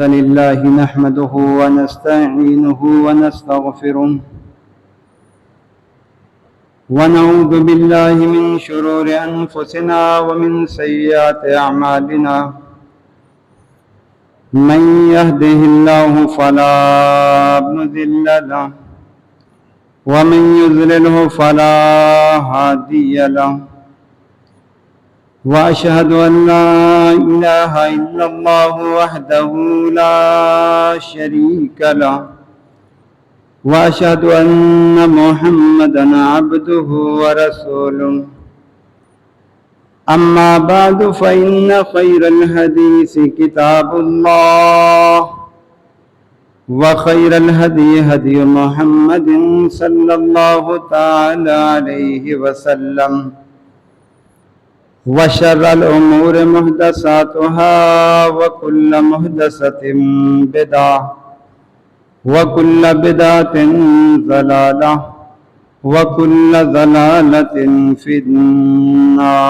الحمد لله نحمده ونستعينه ونستغفره ونعوذ بالله من شرور أنفسنا ومن سيئات أعمالنا من يهده الله فلا مضل له ومن يضلله فلا هادي له وأشهد أن لا إله إلا الله وحده لا شريك له وأشهد أن محمدًا عبده ورسوله أما بعد فإن خير الحديث كتاب الله وخير الهدي هدي محمد صلى الله تعالى عليه وسلم وشر الأمور محدثاتها وكل محدثة بدعة وكل بدعة ضلالة وكل ضلالة في النار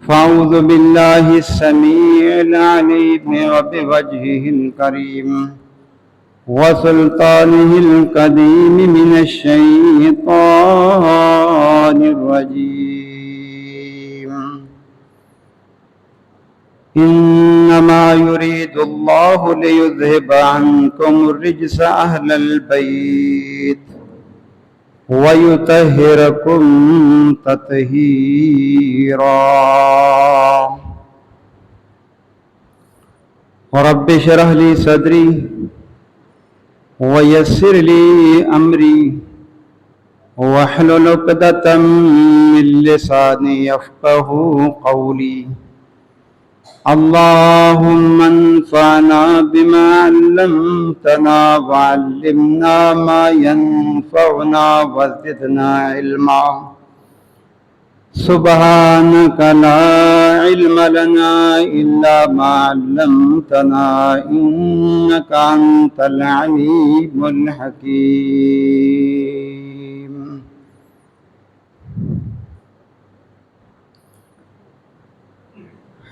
فأعوذ بالله السميع العليم وبوجهه الكريم وسلطانه القديم من الشيطان الرجيم إنما يريد الله ليذهب عنكم الرجس أهل البيت ويطهركم تطهيرا رب اشرح لي صدري ويسر لي أمري واحلل عقدة من لساني يفقهوا قولي اللهم انفعنا بما علمتنا وعلمنا ما ينفعنا وزدنا علما سبحانك لا علم لنا إلا ما علمتنا إنك أنت العليم الحكيم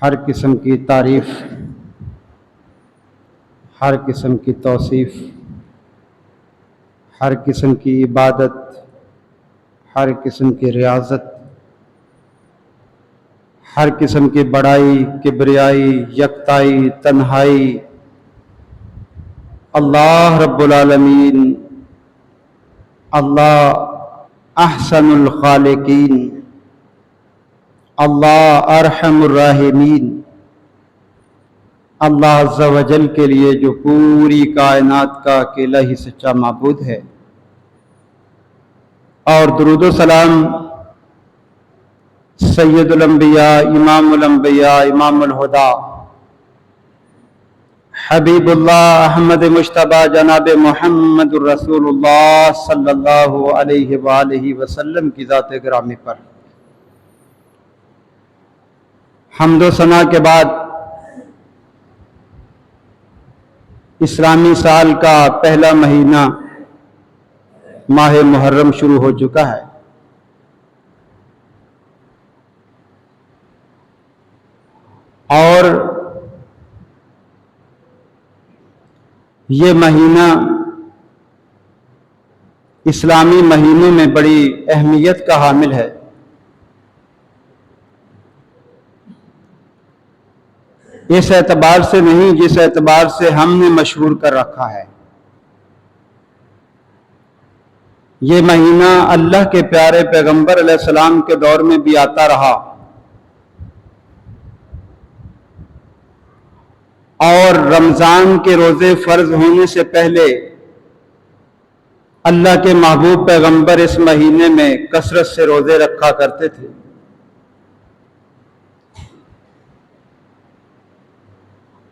ہر قسم کی تعریف، ہر قسم کی توصیف، ہر قسم کی عبادت، ہر قسم کی ریاضت، ہر قسم کی بڑائی، کبریائی، یکتائی، تنہائی اللہ رب العالمین، اللہ احسن الخالقین، اللہ ارحم الراحمین، اللہ عز و جل کے لیے جو پوری کائنات کا اکیلا ہی سچا معبود ہے، اور درود و سلام سید الانبیاء، امام الانبیاء، امام الہدیٰ، حبیب اللہ احمد مجتبیٰ جناب محمد الرسول اللہ صلی اللہ علیہ وآلہ وسلم کی ذات گرامی پر حمد و ثنا کے بعد اسلامی سال کا پہلا مہینہ ماہ محرم شروع ہو چکا ہے، اور یہ مہینہ اسلامی مہینوں میں بڑی اہمیت کا حامل ہے۔ اس اعتبار سے نہیں جس اعتبار سے ہم نے مشہور کر رکھا ہے۔ یہ مہینہ اللہ کے پیارے پیغمبر علیہ السلام کے دور میں بھی آتا رہا، اور رمضان کے روزے فرض ہونے سے پہلے اللہ کے محبوب پیغمبر اس مہینے میں کثرت سے روزے رکھا کرتے تھے،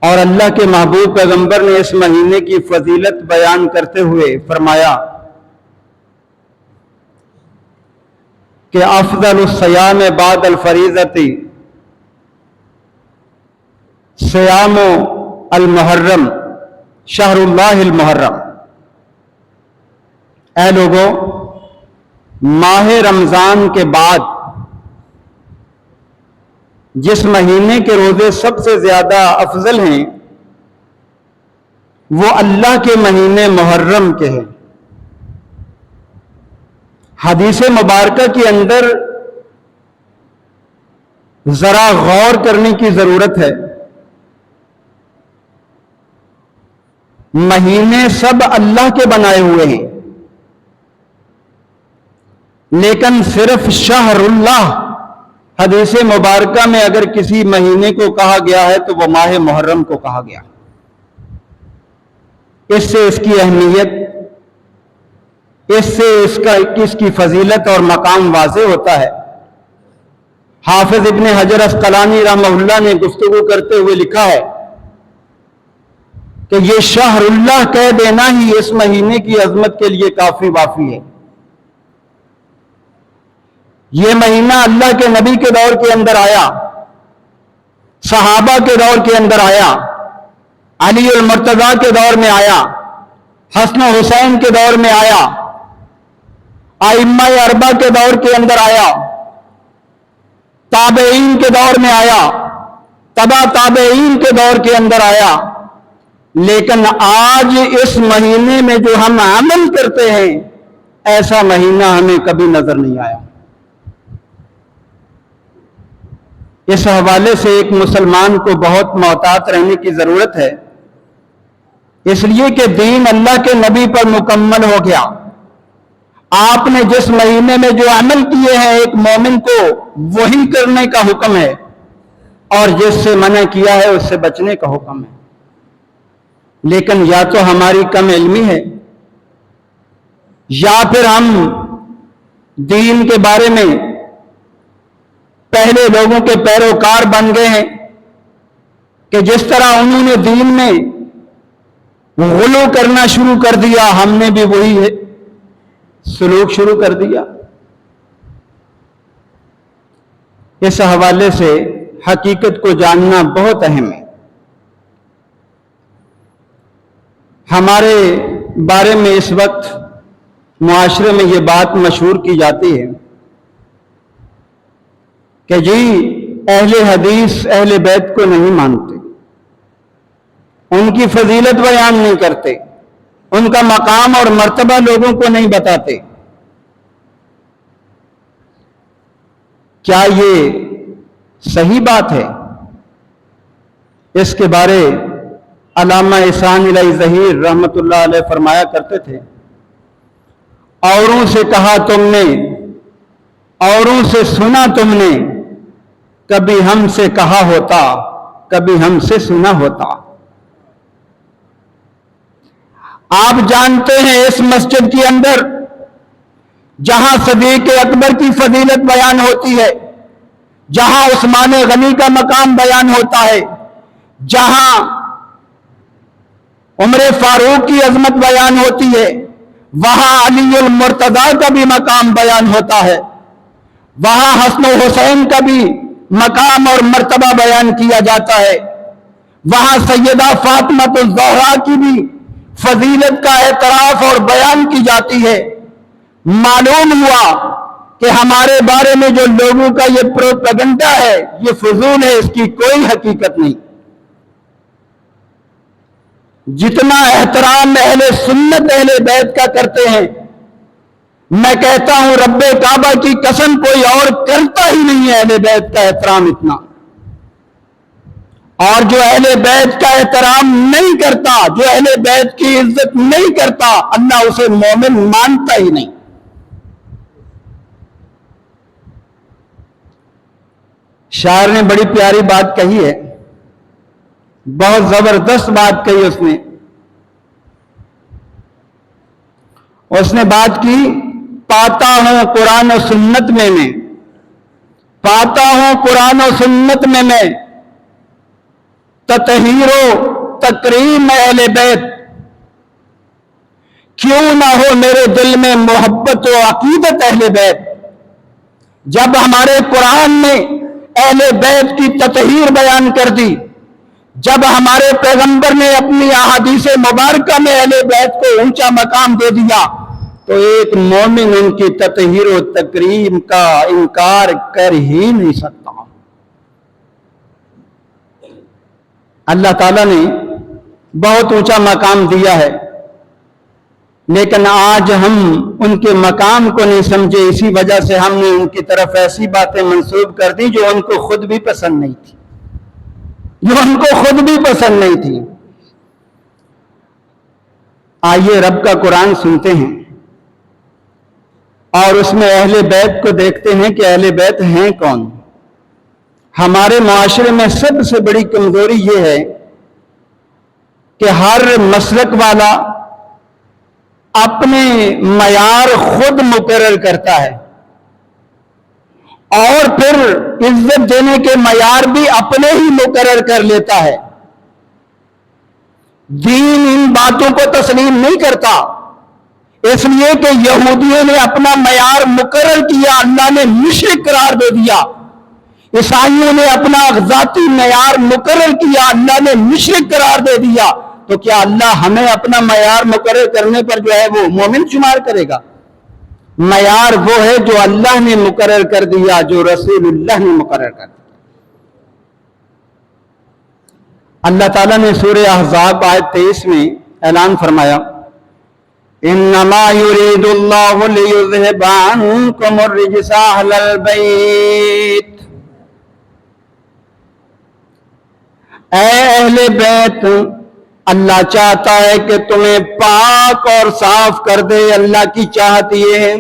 اور اللہ کے محبوب پیغمبر نے اس مہینے کی فضیلت بیان کرتے ہوئے فرمایا کہ افضل الصیام بعد الفریضۃ صیام المحرم شہر اللہ المحرم۔ اے لوگوں، ماہ رمضان کے بعد جس مہینے کے روزے سب سے زیادہ افضل ہیں وہ اللہ کے مہینے محرم کے ہیں۔ حدیث مبارکہ کے اندر ذرا غور کرنے کی ضرورت ہے۔ مہینے سب اللہ کے بنائے ہوئے ہیں، لیکن صرف شہر اللہ حدیث مبارکہ میں اگر کسی مہینے کو کہا گیا ہے تو وہ ماہ محرم کو کہا گیا۔ اس سے اس کی اہمیت، اس سے اس کی فضیلت اور مقام واضح ہوتا ہے۔ حافظ ابن حجر اسقلانی رحمہ اللہ نے گفتگو کرتے ہوئے لکھا ہے کہ یہ شہر اللہ کہہ دینا ہی اس مہینے کی عظمت کے لیے کافی وافی ہے۔ یہ مہینہ اللہ کے نبی کے دور کے اندر آیا، صحابہ کے دور کے اندر آیا، علی المرتضیٰ کے دور میں آیا، حسن و حسین کے دور میں آیا، ائمہ اربعہ کے دور کے اندر آیا، تابعین کے دور میں آیا، تبع تابعین کے دور کے اندر آیا، لیکن آج اس مہینے میں جو ہم عمل کرتے ہیں ایسا مہینہ ہمیں کبھی نظر نہیں آیا۔ اس حوالے سے ایک مسلمان کو بہت محتاط رہنے کی ضرورت ہے، اس لیے کہ دین اللہ کے نبی پر مکمل ہو گیا۔ آپ نے جس مہینے میں جو عمل کیے ہیں ایک مومن کو وہی کرنے کا حکم ہے، اور جس سے منع کیا ہے اس سے بچنے کا حکم ہے۔ لیکن یا تو ہماری کم علمی ہے، یا پھر ہم دین کے بارے میں پہلے لوگوں کے پیروکار بن گئے ہیں کہ جس طرح انہوں نے دین میں غلو کرنا شروع کر دیا ہم نے بھی وہی سلوک شروع کر دیا۔ اس حوالے سے حقیقت کو جاننا بہت اہم ہے۔ ہمارے بارے میں اس وقت معاشرے میں یہ بات مشہور کی جاتی ہے کہ جی اہل حدیث اہل بیت کو نہیں مانتے، ان کی فضیلت بیان نہیں کرتے، ان کا مقام اور مرتبہ لوگوں کو نہیں بتاتے۔ کیا یہ صحیح بات ہے؟ اس کے بارے علامہ احسان الہی ظہیر رحمت اللہ علیہ فرمایا کرتے تھے، اوروں سے کہا تم نے، اوروں سے سنا تم نے، کبھی ہم سے کہا ہوتا، کبھی ہم سے سنا ہوتا۔ آپ جانتے ہیں اس مسجد کے اندر جہاں صدیق اکبر کی فضیلت بیان ہوتی ہے، جہاں عثمان غنی کا مقام بیان ہوتا ہے، جہاں عمر فاروق کی عظمت بیان ہوتی ہے، وہاں علی المرتضیٰ کا بھی مقام بیان ہوتا ہے، وہاں حسن و حسین کا بھی مقام اور مرتبہ بیان کیا جاتا ہے، وہاں سیدہ فاطمہ الزہرا کی بھی فضیلت کا اعتراف اور بیان کی جاتی ہے۔ معلوم ہوا کہ ہمارے بارے میں جو لوگوں کا یہ پروپیگنڈا ہے یہ فضول ہے، اس کی کوئی حقیقت نہیں۔ جتنا احترام اہل سنت اہل بیت کا کرتے ہیں، میں کہتا ہوں رب کعبہ کی قسم کوئی اور کرتا ہی نہیں ہے اہل بیت کا احترام اتنا۔ اور جو اہل بیت کا احترام نہیں کرتا، جو اہل بیت کی عزت نہیں کرتا، اللہ اسے مومن مانتا ہی نہیں۔ شاعر نے بڑی پیاری بات کہی ہے، بہت زبردست بات کہی اس نے بات کی، پاتا ہوں قرآن و سنت میں میں، پاتا ہوں قرآن و سنت میں میں، تطہیر و تکریم اہل بیت، کیوں نہ ہو میرے دل میں محبت و عقیدت اہل بیت۔ جب ہمارے قرآن نے اہل بیت کی تطہیر بیان کر دی، جب ہمارے پیغمبر نے اپنی احادیث مبارکہ میں اہل بیت کو اونچا مقام دے دیا، تو ایک مومن ان کی تطہیر و تکریم کا انکار کر ہی نہیں سکتا۔ اللہ تعالیٰ نے بہت اونچا مقام دیا ہے، لیکن آج ہم ان کے مقام کو نہیں سمجھے، اسی وجہ سے ہم نے ان کی طرف ایسی باتیں منسوب کر دی جو ان کو خود بھی پسند نہیں تھی، آئیے رب کا قرآن سنتے ہیں اور اس میں اہل بیت کو دیکھتے ہیں کہ اہل بیت ہیں کون۔ ہمارے معاشرے میں سب سے بڑی کمزوری یہ ہے کہ ہر مسلک والا اپنے معیار خود مقرر کرتا ہے اور پھر عزت دینے کے معیار بھی اپنے ہی مقرر کر لیتا ہے۔ دین ان باتوں کو تسلیم نہیں کرتا، اس لیے کہ یہودیوں نے اپنا معیار مقرر کیا، اللہ نے مشرک قرار دے دیا۔ عیسائیوں نے اپنا ذاتی معیار مقرر کیا، اللہ نے مشرک قرار دے دیا۔ تو کیا اللہ ہمیں اپنا معیار مقرر کرنے پر جو ہے وہ مومن شمار کرے گا؟ معیار وہ ہے جو اللہ نے مقرر کر دیا، جو رسول اللہ نے مقرر کر دیا۔ اللہ تعالیٰ نے سورہ احزاب آیت 23 میں اعلان فرمایا، انما یرید اللہ لیذھب عنکم الرجس اہل البیت، اے اہل بیت، اللہ چاہتا ہے کہ تمہیں پاک اور صاف کر دے۔ اللہ کی چاہت یہ ہے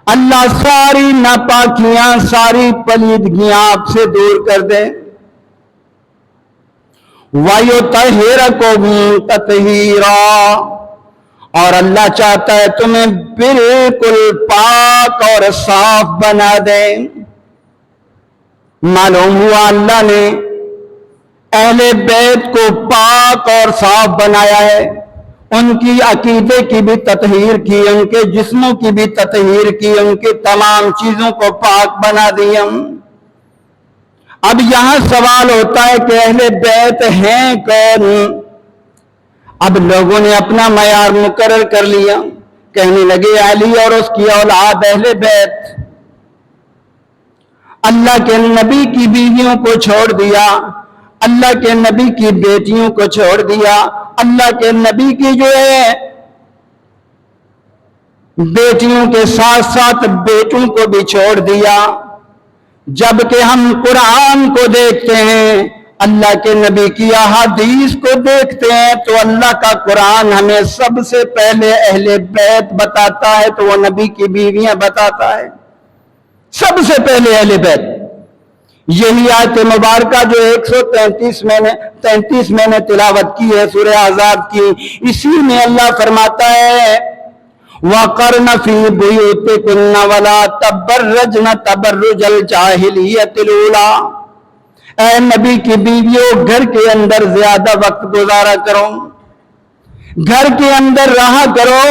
اللہ ساری ناپاکیاں، ساری پلیدگیاں آپ سے دور کر دے۔ وَيُطَهِّرَكُمْ تَطْهِيرًا، اور اللہ چاہتا ہے تمہیں بالکل پاک اور صاف بنا دے۔ معلوم ہوا اللہ نے اہل بیت کو پاک اور صاف بنایا ہے، ان کی عقیدے کی بھی تطہیر کی، ان کے جسموں کی بھی تطہیر کی، ان کی تمام چیزوں کو پاک بنا دیا۔ اب یہاں سوال ہوتا ہے کہ اہل بیت ہیں کون؟ اب لوگوں نے اپنا معیار مقرر کر لیا، کہنے لگے علی اور اس کی اولاد اہل بیت۔ اللہ کے نبی کی بیویوں کو چھوڑ دیا، اللہ کے نبی کی بیٹیوں کو چھوڑ دیا، اللہ کے نبی کی جو ہے بیٹیوں کے ساتھ ساتھ بیٹوں کو بھی چھوڑ دیا۔ جبکہ ہم قرآن کو دیکھتے ہیں، اللہ کے نبی کی احادیث کو دیکھتے ہیں، تو اللہ کا قرآن ہمیں سب سے پہلے اہل بیت بتاتا ہے، تو وہ نبی کی بیویاں بتاتا ہے، سب سے پہلے اہل بیت۔ یہی آیت مبارکہ جو 133 میں نے تلاوت کی ہے سورہ احزاب کی، اسی میں اللہ فرماتا ہے وَقَرْنَ فِي بُيُوتِكُنَّ وَلَا تَبَرَّجْنَ تَبَرُّجَ الْجَاهِلِيَّةِ الْأُولَىٰ، اے نبی کی بیویوں گھر کے اندر زیادہ وقت گزارا کرو، گھر کے اندر رہا کرو،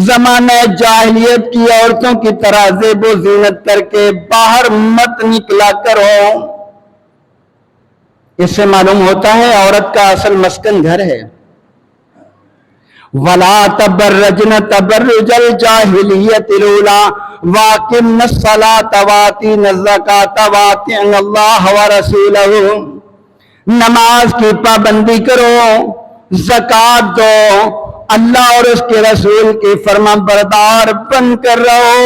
زمانہ جاہلیت کی عورتوں کی طرح زیب و زینت کر کے باہر مت نکلا کرو۔ اس سے معلوم ہوتا ہے عورت کا اصل مسکن گھر ہے۔ وَلَا تَبَرَّجْنَ تَبَرُّجَ الْجَاهِلِيَّةِ الْأُولَىٰ وَأَقِمْنَ الصَّلَاةَ وَآتِينَ الزَّكَاةَ وَأَطِعْنَ اللَّهَ وَرَسُولَهُ، نماز کی پابندی کرو، زکوٰۃ دو، اللہ اور اس کے رسول کے فرما بردار بن کر رہو۔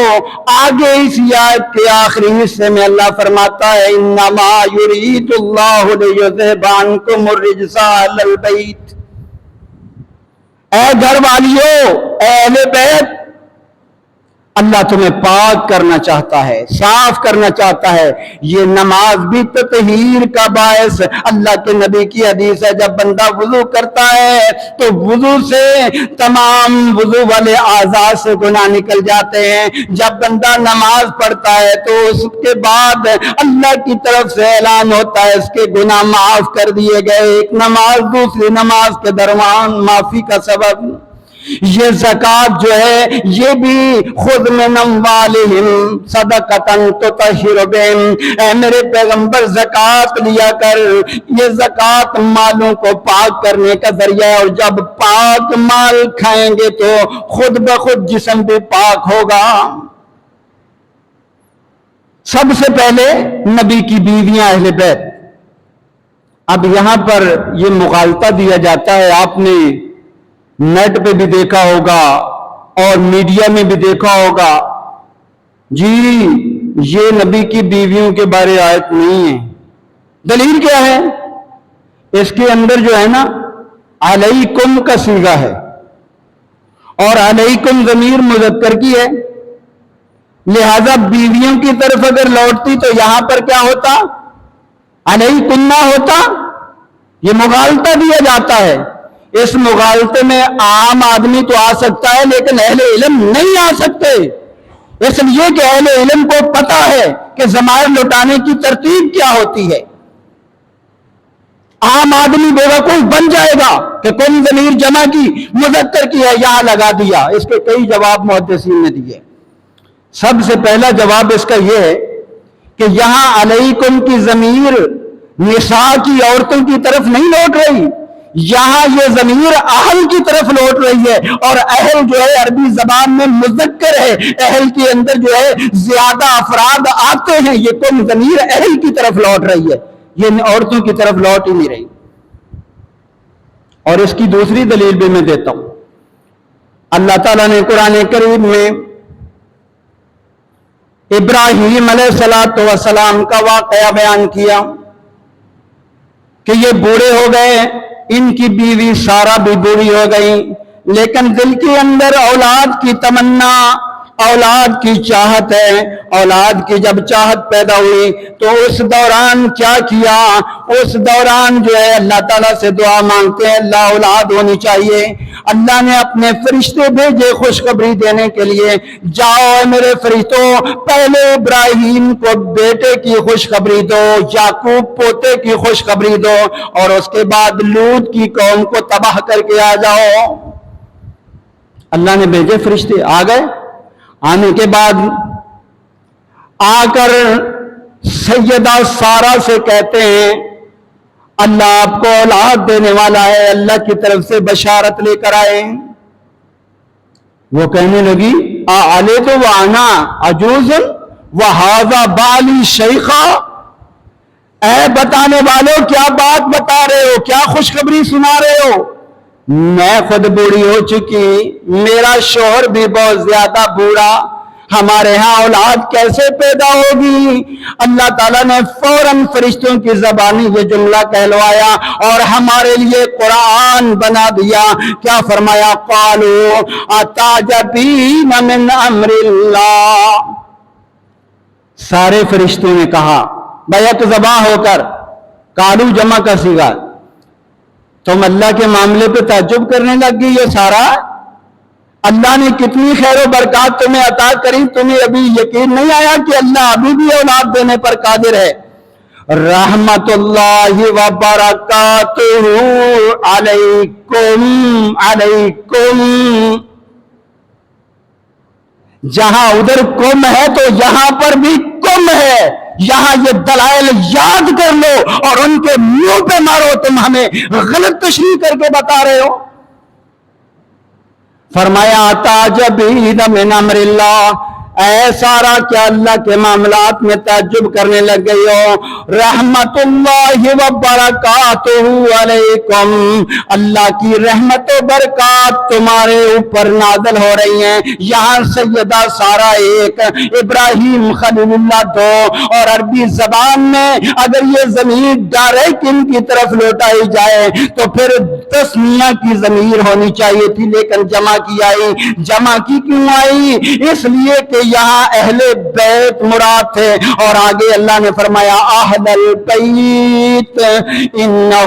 آگے اس آیت کے آخری حصے میں اللہ فرماتا ہے انما یرید اللہ لیذھب عنکم الرجس اہل البیت، اے گھر والیو، اے اہل بیت، اللہ تمہیں پاک کرنا چاہتا ہے، صاف کرنا چاہتا ہے۔ یہ نماز بھی تطہیر کا باعث، اللہ کے نبی کی حدیث ہے جب بندہ وضو کرتا ہے تو وضو سے تمام وضو والے اعضاء سے گناہ نکل جاتے ہیں۔ جب بندہ نماز پڑھتا ہے تو اس کے بعد اللہ کی طرف سے اعلان ہوتا ہے اس کے گناہ معاف کر دیے گئے، ایک نماز دوسری نماز کے درمیان معافی کا سبب۔ یہ زکوٰۃ جو ہے یہ بھی خذ من اموالہم صدقۃ تطہرہم، اے میرے پیغمبر زکوٰۃ لیا کر، یہ زکوٰۃ مالوں کو پاک کرنے کا ذریعہ ہے، اور جب پاک مال کھائیں گے تو خود بخود جسم بھی پاک ہوگا۔ سب سے پہلے نبی کی بیویاں اہل بیت، اب یہاں پر یہ مغالطہ دیا جاتا ہے، آپ نے نیٹ پہ بھی دیکھا ہوگا اور میڈیا میں بھی دیکھا ہوگا، جی یہ نبی کی بیویوں کے بارے آیت نہیں ہے۔ دلیل کیا ہے؟ اس کے اندر جو ہے نا علیکم کا صیغہ ہے، اور علیکم ضمیر مذکر کی ہے، لہذا بیویوں کی طرف اگر لوٹتی تو یہاں پر کیا ہوتا؟ علیکم نہ ہوتا۔ یہ مغالطہ دیا جاتا ہے۔ اس مغالطے میں عام آدمی تو آ سکتا ہے لیکن اہل علم نہیں آ سکتے، اس لیے کہ اہل علم کو پتا ہے کہ ضمائر لوٹانے کی ترتیب کیا ہوتی ہے۔ عام آدمی بیوقوف بن جائے گا کہ کم ضمیر جمع کی مذکر کی ہے یہاں لگا دیا۔ اس کے کئی جواب محدثین نے دیے۔ سب سے پہلا جواب اس کا یہ ہے کہ یہاں علیکم کی ضمیر نساء کی عورتوں کی طرف نہیں لوٹ رہی، یہاں یہ ضمیر اہل کی طرف لوٹ رہی ہے، اور اہل جو ہے عربی زبان میں مذکر ہے، اہل کے اندر جو ہے زیادہ افراد آتے ہیں، یہ کم ضمیر اہل کی طرف لوٹ رہی ہے، یہ عورتوں کی طرف لوٹ ہی نہیں رہی۔ اور اس کی دوسری دلیل بھی میں دیتا ہوں۔ اللہ تعالیٰ نے قرآن کریم میں ابراہیم علیہ السلام کا واقعہ بیان کیا کہ یہ بوڑھے ہو گئے، ان کی بیوی سارہ بھی بوڑھی ہو گئی، لیکن دل کے اندر اولاد کی تمنا، اولاد کی چاہت ہے۔ اولاد کی جب چاہت پیدا ہوئی تو اس دوران کیا کیا؟ اس دوران جو ہے اللہ تعالیٰ سے دعا مانگتے ہیں، اللہ اولاد ہونی چاہیے۔ اللہ نے اپنے فرشتے بھیجے خوشخبری دینے کے لیے، جاؤ میرے فرشتوں، پہلے ابراہیم کو بیٹے کی خوشخبری دو، یعقوب پوتے کی خوشخبری دو، اور اس کے بعد لوط کی قوم کو تباہ کر کے آ جاؤ۔ اللہ نے بھیجے، فرشتے آ گئے۔ آنے کے بعد آ کر سیدہ سارہ سے کہتے ہیں اللہ آپ کو اولاد دینے والا ہے، اللہ کی طرف سے بشارت لے کر آئے۔ وہ کہنے لگی اَعَلِدُ وَأَنَا عَجُوزٌ وَهَذَا بَعْلِي شَيْخًا، اے بتانے والوں کیا بات بتا رہے ہو، کیا خوشخبری سنا رہے ہو؟ میں خود بوڑھی ہو چکی، میرا شوہر بھی بہت زیادہ بوڑھا، ہمارے ہاں اولاد کیسے پیدا ہوگی؟ اللہ تعالیٰ نے فوراً فرشتوں کی زبانی یہ جملہ کہلوایا اور ہمارے لیے قرآن بنا دیا۔ کیا فرمایا؟ قالوا اتعجبین من امر اللہ، سارے فرشتوں نے کہا بیک زباں ہو کر، قالو جمع کا صیغہ، تم اللہ کے معاملے پہ تعجب کرنے لگ گئی ہو سارا؟ اللہ نے کتنی خیر و برکات تمہیں عطا کری، تمہیں ابھی یقین نہیں آیا کہ اللہ ابھی بھی اولاد دینے پر قادر ہے؟ رحمت اللہ وبرکاتہ علیکم، علیکم، جہاں ادھر کم ہے تو یہاں پر بھی کم ہے۔ یہاں یہ دلائل یاد کر لو اور ان کے منہ پہ مارو، تم ہمیں غلط تشریح کر کے بتا رہے ہو۔ فرمایا تعجبین من امر اللہ، اے سارا کیا اللہ کے معاملات میں تعجب کرنے لگ گئی ہو؟ رحمت اللہ وبرکاتہ علیکم، اللہ کی رحمت و برکات تمہارے اوپر نازل ہو رہی ہیں۔ یہاں سیدہ سارہ ایک، ابراہیم خلیل اللہ دو، اور عربی زبان میں اگر یہ ضمیر ڈائریکٹ ان کی طرف لوٹائی جائے تو پھر تسنیہ کی ضمیر ہونی چاہیے تھی، لیکن جمع کی آئی۔ جمع کی کیوں آئی؟ اس لیے کہ یہاں اہل بیت مراد تھے، اور آگے اللہ نے فرمایا اہل البیت انہ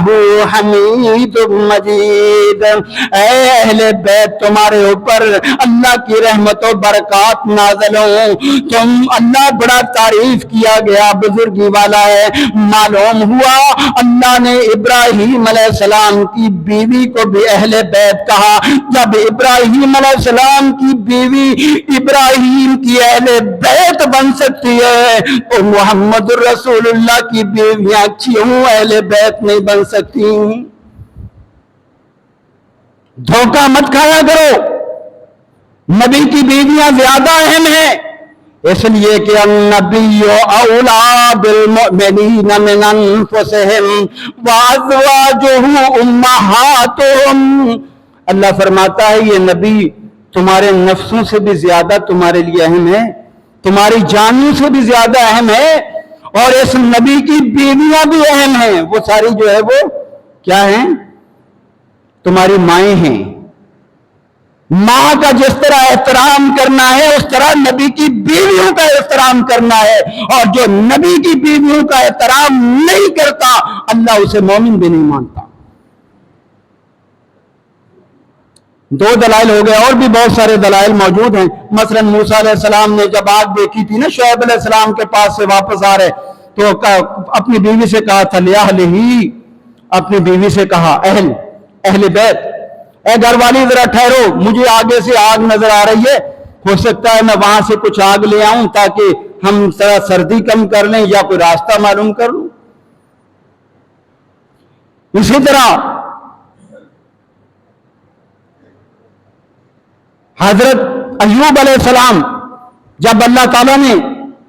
حمید مجید، اے اہل بیت تمہارے اوپر اللہ کی رحمت و برکات نازل ہوں، تم اللہ بڑا تعریف کیا گیا، بزرگی والا ہے۔ معلوم ہوا اللہ نے ابراہیم علیہ السلام کی بیوی کو بھی اہل بیت کہا۔ جب ابراہیم علیہ السلام کی بیوی ابراہیم کی اہل بیت بن سکتی ہے تو محمد رسول اللہ کی بیویاں کیوں اہل بیت نہیں بن سکتی؟ دھوکہ مت کھایا کرو، نبی کی بیویاں زیادہ اہم ہیں، اس لیے کہ النبی اولا بالمؤمنین من انفسہم وازواجہ امہاتہم، اللہ فرماتا ہے یہ نبی تمہارے نفسوں سے بھی زیادہ تمہارے لیے اہم ہے، تمہاری جانوں سے بھی زیادہ اہم ہے، اور اس نبی کی بیویاں بھی اہم ہیں، وہ ساری جو ہے وہ کیا ہیں؟ تمہاری مائیں ہیں۔ ماں کا جس طرح احترام کرنا ہے اس طرح نبی کی بیویوں کا احترام کرنا ہے، اور جو نبی کی بیویوں کا احترام نہیں کرتا اللہ اسے مومن بھی نہیں مانتا۔ دو دلائل ہو گئے، اور بھی بہت سارے دلائل موجود ہیں۔ مثلا موسیٰ علیہ السلام نے جب آگ دیکھی تھی نا، شعیب علیہ السلام کے پاس سے واپس آ رہے تو اپنی بیوی سے کہا تھا لِأَهْلِهِ، اپنی بیوی سے کہا، اہل بیت، اے گھر والی ذرا ٹھہرو، مجھے آگے سے آگ نظر آ رہی ہے، ہو سکتا ہے میں وہاں سے کچھ آگ لے آؤں تاکہ ہم ذرا سردی کم کر لیں یا کوئی راستہ معلوم کر لوں۔ اسی طرح حضرت ایوب علیہ السلام، جب اللہ تعالیٰ نے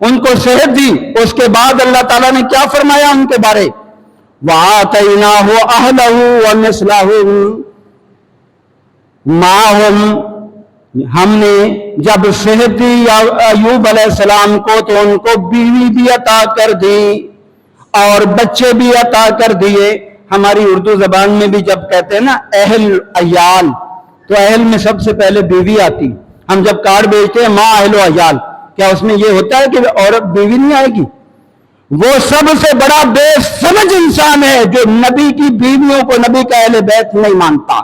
ان کو صحت دی، اس کے بعد اللہ تعالیٰ نے کیا فرمایا ان کے بارے؟ وَآتَيْنَاهُ أَهْلَهُ وَمِثْلَهُمْ مَعَهُمْ، ہم نے جب صحت دی ایوب علیہ السلام کو تو ان کو بیوی بھی عطا کر دی اور بچے بھی عطا کر دیے۔ ہماری اردو زبان میں بھی جب کہتے ہیں نا اہل عیال، تو اہل میں سب سے پہلے بیوی آتی۔ ہم جب کارڈ بھیجتے ہیں ماں اہل و عیال، کیا اس میں یہ ہوتا ہے کہ عورت بیوی نہیں آئے گی؟ وہ سب سے بڑا بے سمجھ انسان ہے جو نبی کی بیویوں کو نبی کا اہل بیت نہیں مانتا۔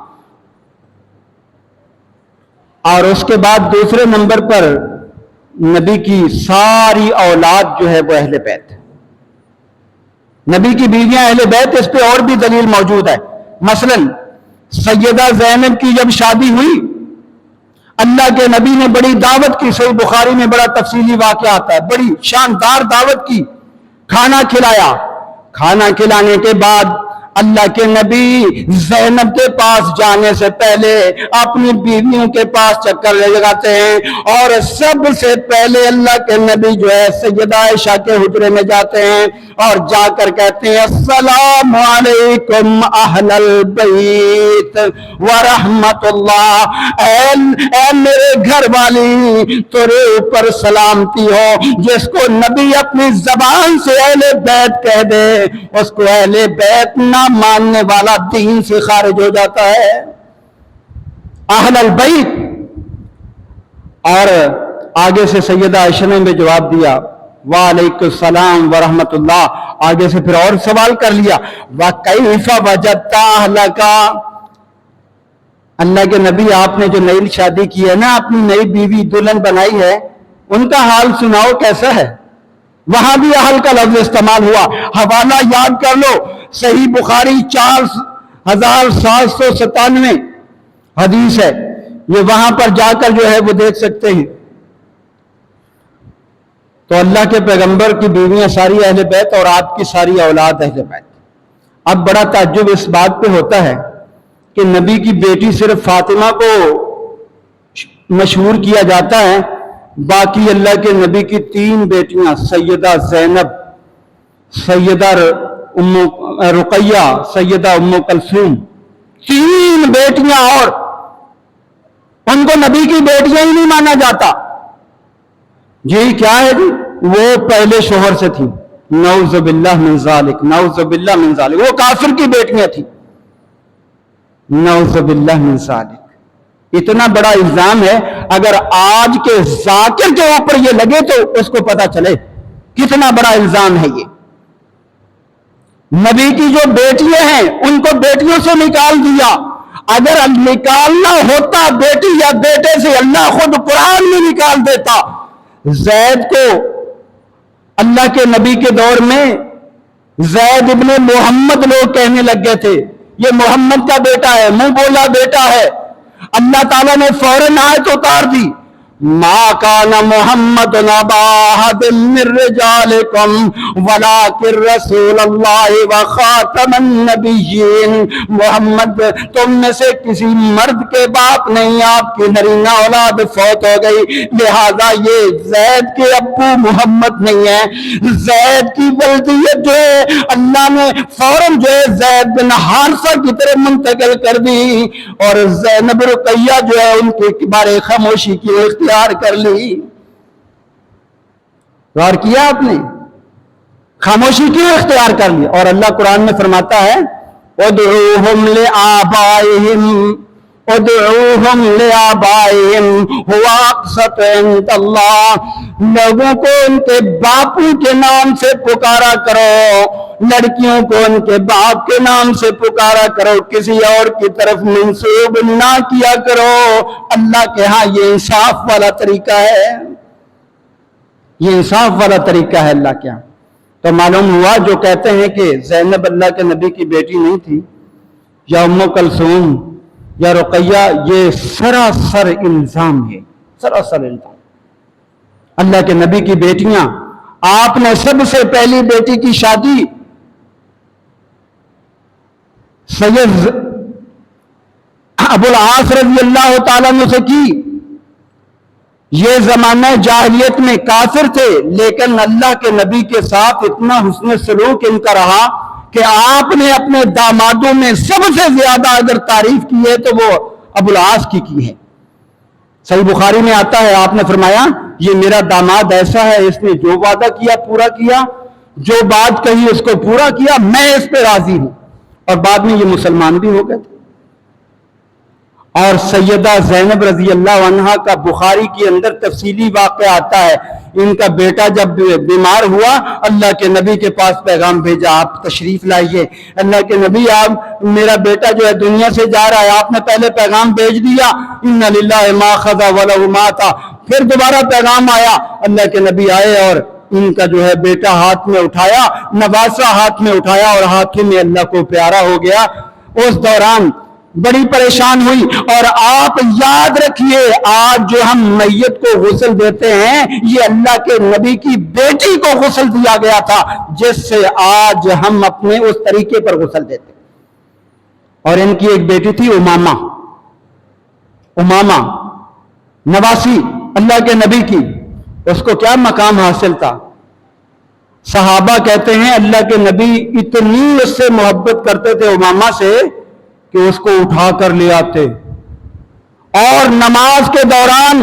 اور اس کے بعد دوسرے نمبر پر نبی کی ساری اولاد جو ہے وہ اہل بیت ہے، نبی کی بیویاں اہل بیت۔ اس پہ اور بھی دلیل موجود ہے۔ مثلا سیدہ زینب کی جب شادی ہوئی، اللہ کے نبی نے بڑی دعوت کی، صحیح بخاری میں بڑا تفصیلی واقعہ آتا ہے، بڑی شاندار دعوت کی، کھانا کھلایا۔ کھانا کھلانے کے بعد اللہ کے نبی زینب کے پاس جانے سے پہلے اپنی بیویوں کے پاس چکر لگاتے ہیں، اور سب سے پہلے اللہ کے نبی جو ہے سیدہ عائشہ کے حجرے میں جاتے ہیں اور جا کر کہتے ہیں السلام علیکم اہل البیت ورحمت اللہ، اے میرے گھر والی تیرے اوپر سلامتی ہو۔ جس کو نبی اپنی زبان سے اہل بیت کہہ دے اس کو اہل بیت نہ ماننے والا دین سے خارج ہو جاتا ہے، اہل البیت۔ اور آگے سے سیدہ عائشہ نے بھی جواب دیا وعلیکم السلام ورحمت اللہ۔ آگے سے پھر اور سوال کر لیا وَكَيْفَ وَجَدْتَ أَهْلَكَ، اللہ کے نبی آپ نے جو نئی شادی کی ہے نا، اپنی نئی بیوی دلہن بنائی ہے، ان کا حال سناؤ کیسا ہے؟ وہاں بھی اہل کا لفظ استعمال ہوا۔ حوالہ یاد کر لو، صحیح بخاری 4797 حدیث ہے، یہ وہاں پر جا کر جو ہے وہ دیکھ سکتے ہیں۔ تو اللہ کے پیغمبر کی بیویاں ساری اہل بیت اور آپ کی ساری اولاد اہل بیت۔ اب بڑا تعجب اس بات پہ ہوتا ہے کہ نبی کی بیٹی صرف فاطمہ کو مشہور کیا جاتا ہے، باقی اللہ کے نبی کی 3 بیٹیاں سیدہ زینب، سیدہ رقیہ، سیدہ ام کلثوم، 3 بیٹیاں، اور ان کو نبی کی بیٹیاں ہی نہیں مانا جاتا۔ جی کیا ہے جی؟ وہ پہلے شوہر سے تھی، نعوذ باللہ من ذالک، نعوذ باللہ من ذالک، وہ کافر کی بیٹیاں تھیں، نعوذ باللہ من ذالک۔ اتنا بڑا الزام ہے، اگر آج کے ذاکر کے اوپر یہ لگے تو اس کو پتا چلے کتنا بڑا الزام ہے یہ۔ نبی کی جو بیٹیاں ہیں ان کو بیٹیوں سے نکال دیا۔ اگر نکالنا ہوتا بیٹی یا بیٹے سے، اللہ خود قرآن میں نکال دیتا۔ زید کو اللہ کے نبی کے دور میں زید ابن محمد لوگ کہنے لگ گئے تھے، یہ محمد کا بیٹا ہے، منہ بولا بیٹا ہے۔ اللہ تعالیٰ نے فوراً آیت اتار دی ما كان محمد أبا أحد من رجالكم ولكن رسول اللہ وخاتم النبیین. محمد تم میں سے کسی مرد کے باپ نہیں، آپ کی نرینہ اولاد فوت ہو گئی، لہذا یہ زید کے ابو محمد نہیں ہے. زید کی ولدیت جو ہے اللہ نے فوراً جو ہے زید بن حارثہ کی طرف منتقل کر دی، اور زینب رقیہ جو ہے ان کے بارے خاموشی کی اختیار کر لی. غور کیا آپ نے؟ خاموشی کیوں اختیار کر لی؟ اور اللہ قرآن میں فرماتا ہے ادعوہم لآبائہم ادعوہم لآبائہم هو اقسط عند اللہ. لوگوں کو ان کے باپوں کے نام سے پکارا کرو، لڑکیوں کو ان کے باپ کے نام سے پکارا کرو، کسی اور کی طرف منسوب نہ کیا کرو. اللہ کے ہاں یہ انصاف والا طریقہ ہے، یہ انصاف والا طریقہ ہے اللہ کے ہاں. تو معلوم ہوا جو کہتے ہیں کہ زینب اللہ کے نبی کی بیٹی نہیں تھی، یا ام کلثوم یا رقیہ، یہ سراسر الزام ہے، سراسر الزام. اللہ کے نبی کی بیٹیاں، آپ نے سب سے پہلی بیٹی کی شادی سید ابو العاص رضی اللہ تعالیٰ عنہ سے کی. یہ زمانہ جاہلیت میں کافر تھے، لیکن اللہ کے نبی کے ساتھ اتنا حسن سلوک ان کا رہا کہ آپ نے اپنے دامادوں میں سب سے زیادہ اگر تعریف کی ہے تو وہ ابو العاص کی ہے. صحیح بخاری میں آتا ہے، آپ نے فرمایا یہ میرا داماد ایسا ہے، اس نے جو وعدہ کیا پورا کیا، جو بات کہی اس کو پورا کیا، میں اس پہ راضی ہوں. اور بعد میں یہ مسلمان بھی ہو گئے تھے. اور سیدہ زینب رضی اللہ عنہا کا بخاری کے اندر تفصیلی واقعہ آتا ہے. ان کا بیٹا جب بیمار ہوا، اللہ کے نبی کے پاس پیغام بھیجا، آپ تشریف لائیے. اللہ کے نبی، آپ میرا بیٹا جو ہے دنیا سے جا رہا ہے. آپ نے پہلے پیغام بھیج دیا ان للہ ما اخذ ولہ ما اعطی، پھر دوبارہ پیغام آیا. اللہ کے نبی آئے اور ان کا جو ہے بیٹا ہاتھ میں اٹھایا، نواسہ ہاتھ میں اٹھایا اور ہاتھ میں اللہ کو پیارا ہو گیا. اس دوران بڑی پریشان ہوئی. اور آپ یاد رکھیے، آج جو ہم میت کو غسل دیتے ہیں، یہ اللہ کے نبی کی بیٹی کو غسل دیا گیا تھا، جس سے آج ہم اپنے اس طریقے پر غسل دیتے. اور ان کی ایک بیٹی تھی امامہ نواسی اللہ کے نبی کی. اس کو کیا مقام حاصل تھا؟ صحابہ کہتے ہیں اللہ کے نبی اتنی اس سے محبت کرتے تھے امامہ سے کہ اس کو اٹھا کر لے آتے، اور نماز کے دوران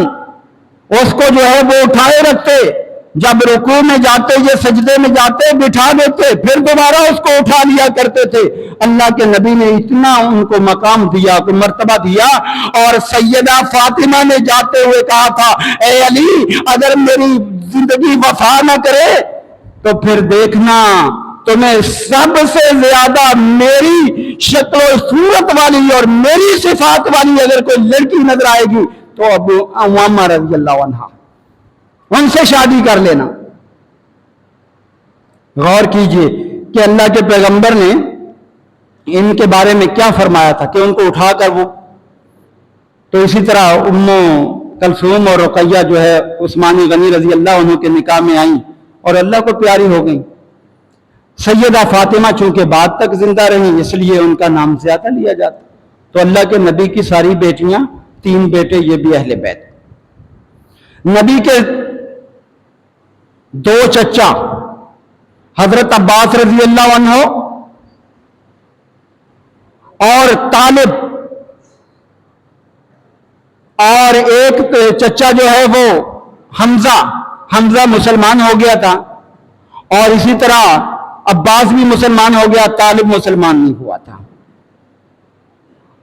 اس کو جو ہے وہ اٹھائے رکھتے. جب رکوع میں جاتے یا سجدے میں جاتے بٹھا دیتے، پھر دوبارہ اس کو اٹھا لیا کرتے تھے. اللہ کے نبی نے اتنا ان کو مقام دیا، کو مرتبہ دیا. اور سیدہ فاطمہ نے جاتے ہوئے کہا تھا، اے علی، اگر میری زندگی وفا نہ کرے تو پھر دیکھنا تمہیں سب سے زیادہ میری شکل و صورت والی اور میری صفات والی اگر کوئی لڑکی نظر آئے گی تو ابو امامہ رضی اللہ عنہ، ان سے شادی کر لینا. غور کیجئے کہ اللہ کے پیغمبر نے ان کے بارے میں کیا فرمایا تھا کہ ان کو اٹھا کر وہ. تو اسی طرح ام کلثوم اور رقیہ جو ہے عثمانی غنی رضی اللہ عنہ کے نکاح میں آئیں اور اللہ کو پیاری ہو گئیں. سیدہ فاطمہ چونکہ بعد تک زندہ رہیں، اس لیے ان کا نام زیادہ لیا جاتا. تو اللہ کے نبی کی ساری بیٹیاں، 3 بیٹے، یہ بھی اہل بیت. نبی کے 2 چچا حضرت عباس رضی اللہ عنہ اور طالب، اور ایک چچا جو ہے وہ حمزہ مسلمان ہو گیا تھا، اور اسی طرح عباس بھی مسلمان ہو گیا، طالب مسلمان نہیں ہوا تھا.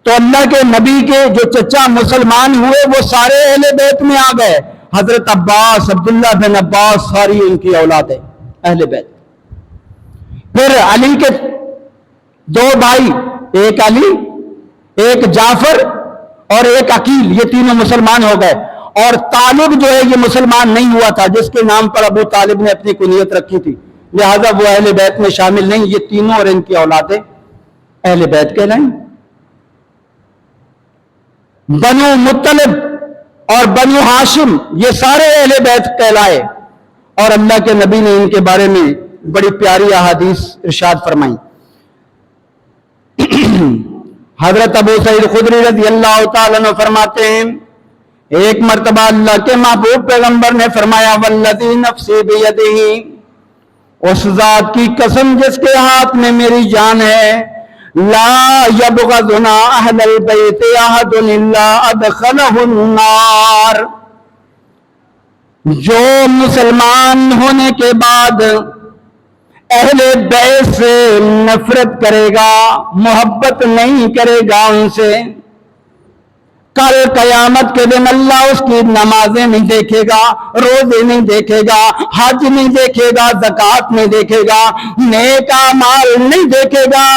تو اللہ کے نبی کے جو چچا مسلمان ہوئے وہ سارے اہل بیت میں آ گئے. حضرت عباس، عبداللہ بن عباس، ساری ان کی اولاد ہے اہل بیت. پھر علی کے 2 بھائی، ایک علی، ایک جعفر اور ایک عقیل، یہ تینوں مسلمان ہو گئے. اور طالب جو ہے یہ مسلمان نہیں ہوا تھا، جس کے نام پر ابو طالب نے اپنی کنیت رکھی تھی، لہذا وہ اہل بیت میں شامل نہیں. یہ تینوں اور ان کی اولادیں اہل بیت کہلائیں. بنو مطلب اور بنو ہاشم، یہ سارے اہل بیت کہلائے. اور اللہ کے نبی نے ان کے بارے میں بڑی پیاری احادیث ارشاد فرمائی. حضرت ابو سعید خدری رضی اللہ تعالیٰ عنہ فرماتے ہیں ایک مرتبہ اللہ کے محبوب پیغمبر نے فرمایا والذی نفسی بیدہ، اس ذات کی قسم جس کے ہاتھ میں میری جان ہے، لا یبغضنا اہل البیت احد الا ادخلہ النار، جو مسلمان ہونے کے بعد اہل بیت سے نفرت کرے گا، محبت نہیں کرے گا ان سے، کل قیامت کے دن اللہ اس کی نمازیں نہیں دیکھے گا، روزے نہیں دیکھے گا، حج نہیں دیکھے گا، زکوٰۃ نہیں دیکھے گا، نیک اعمال نہیں دیکھے گا.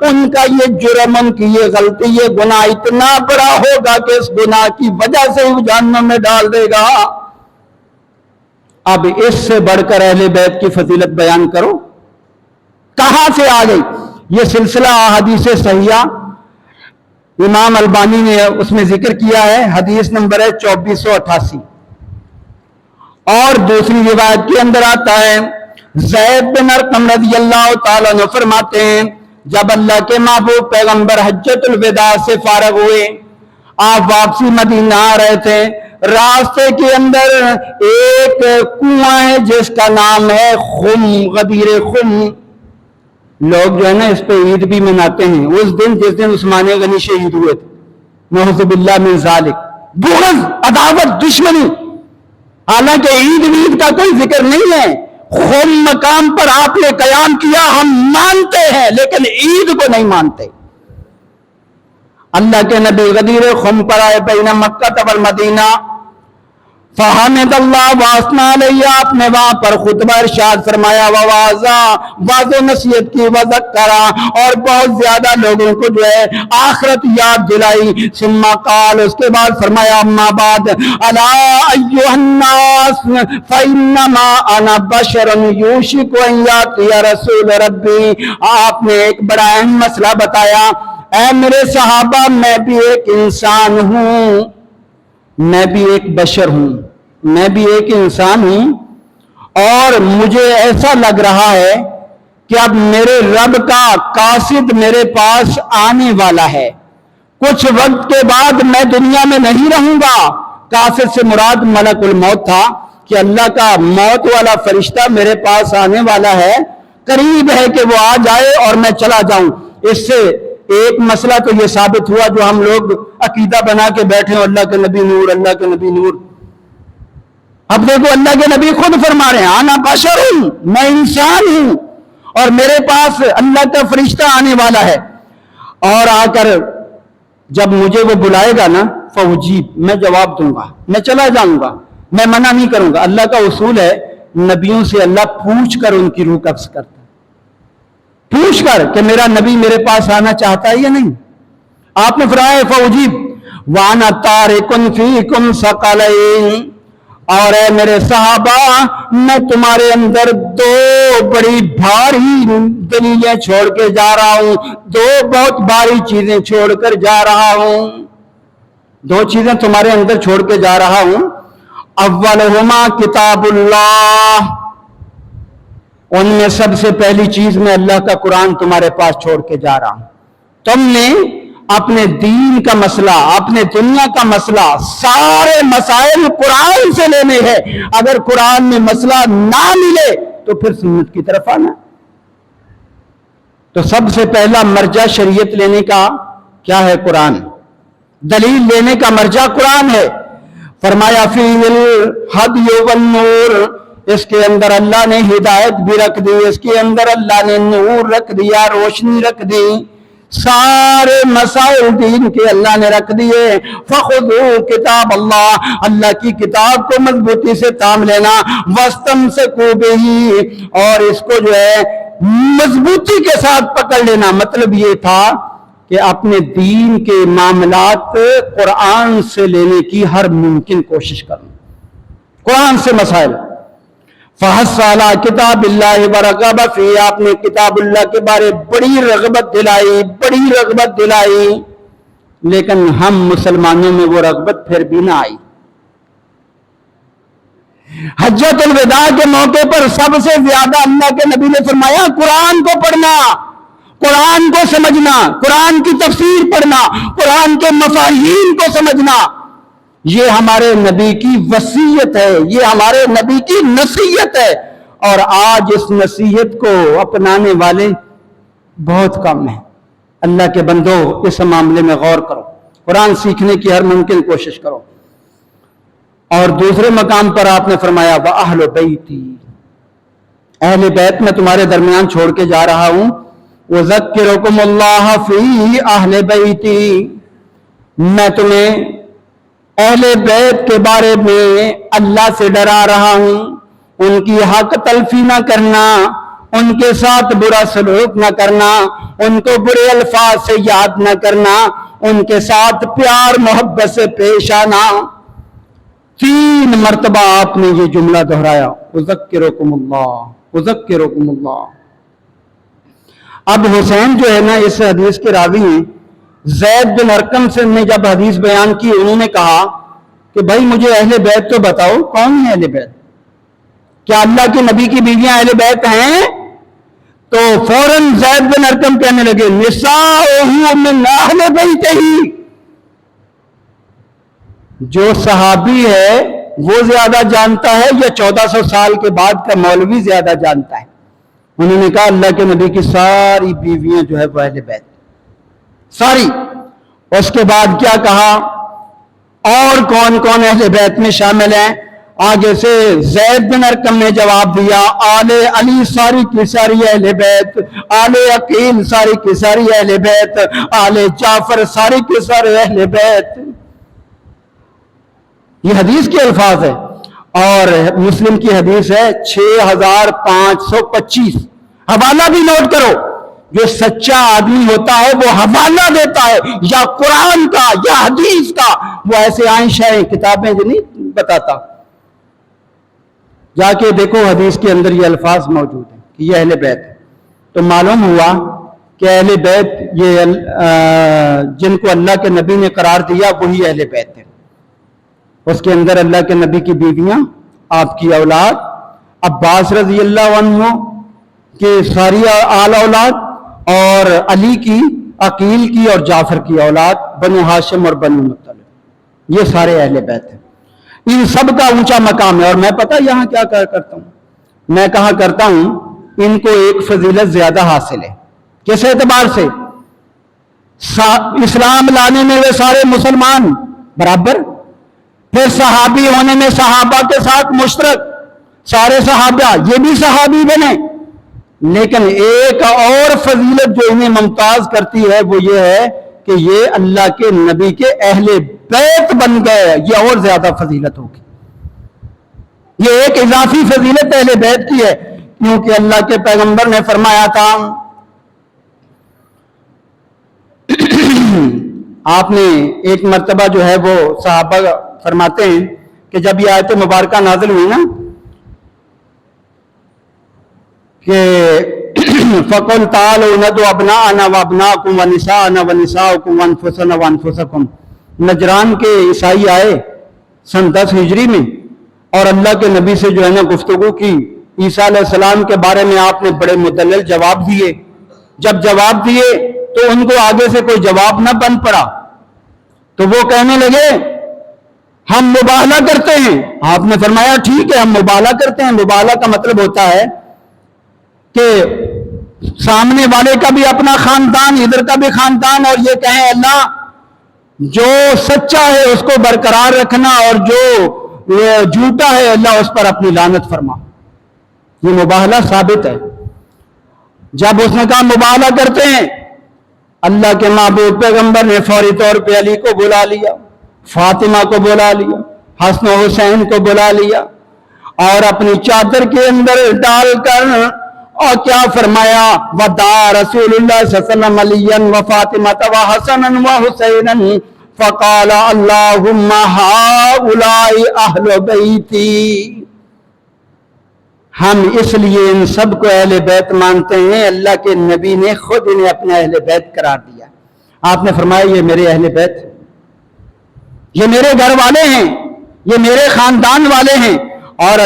ان کا یہ جرم، ان کی یہ غلطی، یہ گناہ اتنا بڑا ہوگا کہ اس گناہ کی وجہ سے وہ جہنم میں ڈال دے گا. اب اس سے بڑھ کر اہل بیت کی فضیلت بیان کرو، کہاں سے آ گئی؟ یہ سلسلہ احادیث صحیحہ امام البانی نے اس میں ذکر کیا ہے، حدیث نمبر ہے 2488. اور دوسری روایت کے اندر آتا ہے زید بن ارقم رضی اللہ تعالیٰ عنہ فرماتے ہیں جب اللہ کے محبوب پیغمبر حجۃ الوداع سے فارغ ہوئے، آپ واپسی مدینہ آ رہے تھے، راستے کے اندر ایک کنواں ہے جس کا نام ہے خم، غدیر خم. لوگ جو ہے نا اس پہ عید بھی مناتے ہیں، اس دن جس دن عثمان غنی شہید ہوئے تھے. نعوذ باللہ من ذالک، بغض، عداوت، دشمنی. حالانکہ عید کا کوئی ذکر نہیں ہے. خم مقام پر آپ نے قیام کیا، ہم مانتے ہیں لیکن عید کو نہیں مانتے. اللہ کے نبی غدیر خم پر آئے بین مکہ والمدینہ، فحمد اللہ واسنا علیہ، آپ نے وہاں پر خطبہ ارشاد فرمایا، واضح نصیحت کی، وذکرہ، اور بہت زیادہ لوگوں کو جو ہے آخرت یاد دلائی. ثم قال، اس کے بعد فرمایا، اما بعد، الا ایھا الناس فانما انا بشر یوشک ان یاتی رسول ربی. آپ نے ایک بڑا اہم مسئلہ بتایا، اے میرے صحابہ، میں بھی ایک انسان ہوں، میں بھی ایک بشر ہوں، میں بھی ایک انسان ہوں، اور مجھے ایسا لگ رہا ہے کہ اب میرے رب کا قاصد میرے پاس آنے والا ہے. کچھ وقت کے بعد میں دنیا میں نہیں رہوں گا. قاصد سے مراد ملک الموت تھا کہ اللہ کا موت والا فرشتہ میرے پاس آنے والا ہے، قریب ہے کہ وہ آ جائے اور میں چلا جاؤں. اس سے ایک مسئلہ تو یہ ثابت ہوا جو ہم لوگ عقیدہ بنا کے بیٹھے ہیں، اللہ کے نبی نور، اللہ کے نبی نور. اب دیکھو اللہ کے نبی خود فرما رہے ہیں، آنا بشر ہوں، میں انسان ہوں، اور میرے پاس اللہ کا فرشتہ آنے والا ہے، اور آ کر جب مجھے وہ بلائے گا نا فوجیب، میں جواب دوں گا، میں چلا جاؤں گا، میں منع نہیں کروں گا. اللہ کا اصول ہے نبیوں سے اللہ پوچھ کر ان کی روح قبض کرتا ہے، پوچھ کر کہ میرا نبی میرے پاس آنا چاہتا ہے یا نہیں. آپ نے فرمایا فوجیب وانا تارکن فیکم ثقلین، اور اے میرے صحابہ، میں تمہارے اندر دو بڑی بھاری دلیلیں چھوڑ کے جا رہا ہوں، دو بہت بھاری چیزیں چھوڑ کر جا رہا ہوں، دو چیزیں تمہارے اندر چھوڑ کے جا رہا ہوں. اولہما کتاب اللہ، ان میں سب سے پہلی چیز میں اللہ کا قرآن تمہارے پاس چھوڑ کے جا رہا ہوں. تم نے اپنے دین کا مسئلہ، اپنے دنیا کا مسئلہ، سارے مسائل قرآن سے لینے ہیں. اگر قرآن میں مسئلہ نہ ملے تو پھر سنت کی طرف آنا. تو سب سے پہلا مرجع شریعت لینے کا کیا ہے؟ قرآن. دلیل لینے کا مرجع قرآن ہے. فرمایا فی الہدی والنور، اس کے اندر اللہ نے ہدایت بھی رکھ دی، اس کے اندر اللہ نے نور رکھ دیا، روشنی رکھ دی، سارے مسائل دین کے اللہ نے رکھ دیے. فخذوا کتاب اللہ، اللہ کی کتاب کو مضبوطی سے تھام لینا. واستمسکوا بہ، اور اس کو جو ہے مضبوطی کے ساتھ پکڑ لینا. مطلب یہ تھا کہ اپنے دین کے معاملات قرآن سے لینے کی ہر ممکن کوشش کرنا، قرآن سے مسائل. فحث علی کتاب اللہ ورغب فی، آپ نے کتاب اللہ کے بارے بڑی رغبت دلائی، بڑی رغبت دلائی، لیکن ہم مسلمانوں میں وہ رغبت پھر بھی نہ آئی. حجۃ الوداع کے موقع پر سب سے زیادہ اللہ کے نبی نے فرمایا قرآن کو پڑھنا، قرآن کو سمجھنا، قرآن کی تفسیر پڑھنا، قرآن کے مفاہیم کو سمجھنا، یہ ہمارے نبی کی وصیت ہے، یہ ہمارے نبی کی نصیحت ہے، اور آج اس نصیحت کو اپنانے والے بہت کم ہیں۔ اللہ کے بندو اس معاملے میں غور کرو، قرآن سیکھنے کی ہر ممکن کوشش کرو۔ اور دوسرے مقام پر آپ نے فرمایا وَأَهْلُ بَيْتِي، اہل بیت میں تمہارے درمیان چھوڑ کے جا رہا ہوں، وَذَكِّرُكُمُ اللَّهَ فِي أَهْلِ بَيْتِي، میں تمہیں اہل بیت کے بارے میں اللہ سے ڈرا رہا ہوں، ان کی حق تلفی نہ کرنا، ان کے ساتھ برا سلوک نہ کرنا، ان کو برے الفاظ سے یاد نہ کرنا، ان کے ساتھ پیار محبت سے پیش آنا۔ 3 مرتبہ آپ نے یہ جملہ دہرایا، اذکرکم اللہ، اذکرکم اللہ۔ اب حسین جو ہے نا اس حدیث کے راوی ہیں، زید بن ارقم سے نے جب حدیث بیان کی، انہوں نے کہا کہ بھائی مجھے اہل بیت تو بتاؤ، کون ہے اہل بیت؟ کیا اللہ کے نبی کی بیویاں اہل بیت ہیں؟ تو فوراً زید بن ارقم کہنے لگے نساؤہ من اہل بیتہ، جو صحابی ہے وہ زیادہ جانتا ہے یا 1400 سال کے بعد کا مولوی زیادہ جانتا ہے؟ انہوں نے کہا اللہ کے نبی کی ساری بیویاں جو ہے وہ اہل بیت ساری۔ اس کے بعد کیا کہا اور کون کون اہل بیت میں شامل ہیں؟ آگے سے زید بن ارقم نے جواب دیا آل علی ساری کی ساری اہل بیت، آل عقیل ساری کی ساری اہل بیت، آل جعفر ساری کی سارے اہل بیت۔ یہ حدیث کے الفاظ ہے، اور مسلم کی حدیث ہے 6525۔ حوالہ بھی نوٹ کرو، جو سچا آدمی ہوتا ہے وہ حوالہ دیتا ہے، یا قرآن کا یا حدیث کا، وہ ایسے عائشہ کتابیں جو نہیں بتاتا۔ جا کے دیکھو حدیث کے اندر یہ الفاظ موجود ہیں کہ یہ اہل بیت ہے، تو معلوم ہوا کہ اہل بیت یہ جن کو اللہ کے نبی نے قرار دیا وہی اہل بیت ہے۔ اس کے اندر اللہ کے نبی کی بیویاں، آپ کی اولاد، عباس رضی اللہ عنہ کی ساری آل اولاد، اور علی کی، عقیل کی اور جعفر کی اولاد، بنو ہاشم اور بنو مطلب، یہ سارے اہل بیت ہیں۔ ان سب کا اونچا مقام ہے، اور میں پتہ یہاں کیا کرتا ہوں، میں کہا کرتا ہوں ان کو ایک فضیلت زیادہ حاصل ہے۔ کس اعتبار سے؟ اسلام لانے میں وہ سارے مسلمان برابر، پھر صحابی ہونے میں صحابہ کے ساتھ مشترک، سارے صحابہ یہ بھی صحابی بنے، لیکن ایک اور فضیلت جو انہیں ممتاز کرتی ہے وہ یہ ہے کہ یہ اللہ کے نبی کے اہل بیت بن گئے، یہ اور زیادہ فضیلت ہوگی۔ یہ ایک اضافی فضیلت اہل بیت کی ہے، کیونکہ اللہ کے پیغمبر نے فرمایا تھا، آپ نے ایک مرتبہ جو ہے وہ صحابہ فرماتے ہیں کہ جب یہ آیت مبارکہ نازل ہوئی نا کہ فَقُلْ تَعَالَوْا نَدْعُ أَبْنَاءَنَا وَأَبْنَاءَكُمْ وَنِسَاءَنَا وَنِسَاءَكُمْ وَأَنفُسَنَا وَأَنفُسَكُمْ، نجران کے عیسائی آئے سن 10 ہجری میں، اور اللہ کے نبی سے جو ہے نا گفتگو کی، عیسیٰ علیہ السلام کے بارے میں آپ نے بڑے مدلل جواب دیے۔ جب جواب دیے تو ان کو آگے سے کوئی جواب نہ بن پڑا، تو وہ کہنے لگے ہم مباہلہ کرتے ہیں۔ آپ نے فرمایا ٹھیک ہے، ہم مباہلہ کرتے ہیں۔ مباہلہ کا مطلب ہوتا ہے کہ سامنے والے کا بھی اپنا خاندان، ادھر کا بھی خاندان، اور یہ کہیں اللہ جو سچا ہے اس کو برقرار رکھنا، اور جو جھوٹا ہے اللہ اس پر اپنی لعنت فرما۔ یہ مباہلہ ثابت ہے۔ جب اس نے کہا مباہلہ کرتے ہیں، اللہ کے محبوب پیغمبر نے فوری طور پہ علی کو بلا لیا، فاطمہ کو بلا لیا، حسن و حسین کو بلا لیا، اور اپنی چادر کے اندر ڈال کر اور کیا فرمایا وَدَعَا رسول اللہ صلی اللہ علیہ وسلم علیًا وفاطمة وحسنا وحسینا فقال اللہم ہؤلاء اہل بیتی۔ ہم اس لیے ان سب کو اہل بیت مانتے ہیں، اللہ کے نبی نے خود انہیں اپنے اہل بیت قرار دیا۔ آپ نے فرمایا یہ میرے اہل بیت، یہ میرے گھر والے ہیں، یہ میرے خاندان والے ہیں، اور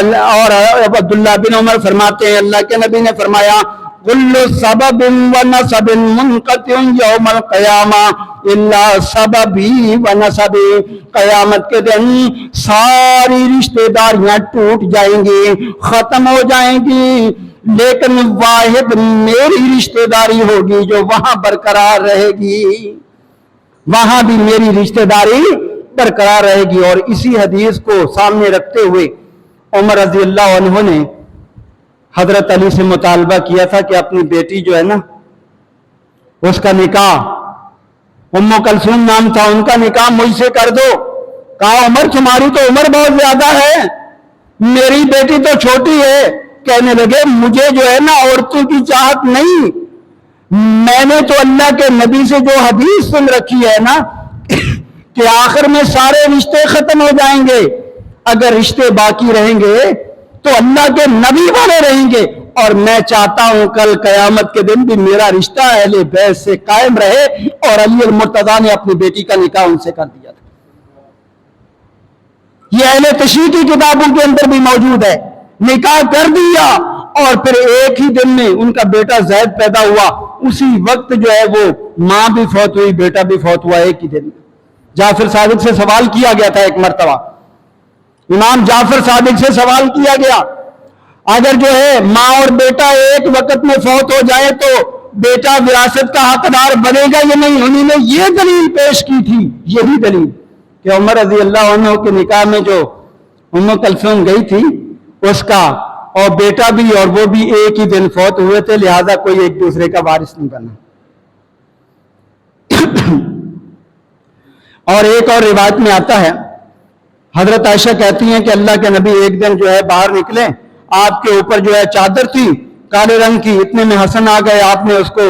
عبداللہ بن عمر فرماتے ہیں اللہ کے نبی نے فرمایا کل سبب و نسب منقطع یوم القیامہ الا سببی و نسبی، قیامت کے دن ساری رشتہ داریاں ٹوٹ جائیں گی، ختم ہو جائیں گی، لیکن واحد میری رشتہ داری ہوگی جو وہاں برقرار رہے گی، وہاں بھی میری رشتہ داری برقرار رہے گی۔ اور اسی حدیث کو سامنے رکھتے ہوئے عمر رضی اللہ عنہ نے حضرت علی سے مطالبہ کیا تھا کہ اپنی بیٹی جو ہے نا اس کا نکاح، ام کلثوم نام تھا، ان کا نکاح مجھ سے کر دو۔ کہا عمر تمہاری تو عمر بہت زیادہ ہے، میری بیٹی تو چھوٹی ہے۔ کہنے لگے مجھے جو ہے نا عورتوں کی چاہت نہیں، میں نے تو اللہ کے نبی سے جو حدیث سن رکھی ہے نا کہ آخر میں سارے رشتے ختم ہو جائیں گے، اگر رشتے باقی رہیں گے تو اللہ کے نبی والے رہیں گے، اور میں چاہتا ہوں کل قیامت کے دن بھی میرا رشتہ اہل بیت سے قائم رہے۔ اور علی المرتضیٰ نے اپنی بیٹی کا نکاح ان سے کر دیا تھا۔ یہ اہل تشریح کی کتابوں کے اندر بھی موجود ہے، نکاح کر دیا اور پھر ایک ہی دن میں ان کا بیٹا زید پیدا ہوا، اسی وقت جو ہے وہ ماں بھی فوت ہوئی، بیٹا بھی فوت ہوا ایک ہی دن میں۔ جعفر صادق سے سوال کیا گیا تھا ایک مرتبہ، امام جعفر صادق سے سوال کیا گیا اگر جو ہے ماں اور بیٹا ایک وقت میں فوت ہو جائے تو بیٹا وراثت کا حقدار بنے گا یا نہیں؟ انہوں نے یہ دلیل پیش کی تھی، یہی دلیل کہ عمر رضی اللہ عنہ کے نکاح میں جو ام کلثوم گئی تھی اس کا اور بیٹا بھی اور وہ بھی ایک ہی دن فوت ہوئے تھے، لہذا کوئی ایک دوسرے کا وارث نہیں بنا۔ اور ایک اور روایت میں آتا ہے، حضرت عائشہ کہتی ہیں کہ اللہ کے نبی ایک دن جو ہے باہر نکلے، آپ کے اوپر جو ہے چادر تھی کالے رنگ کی، اتنے میں حسن آ گئے، آپ نے اس کو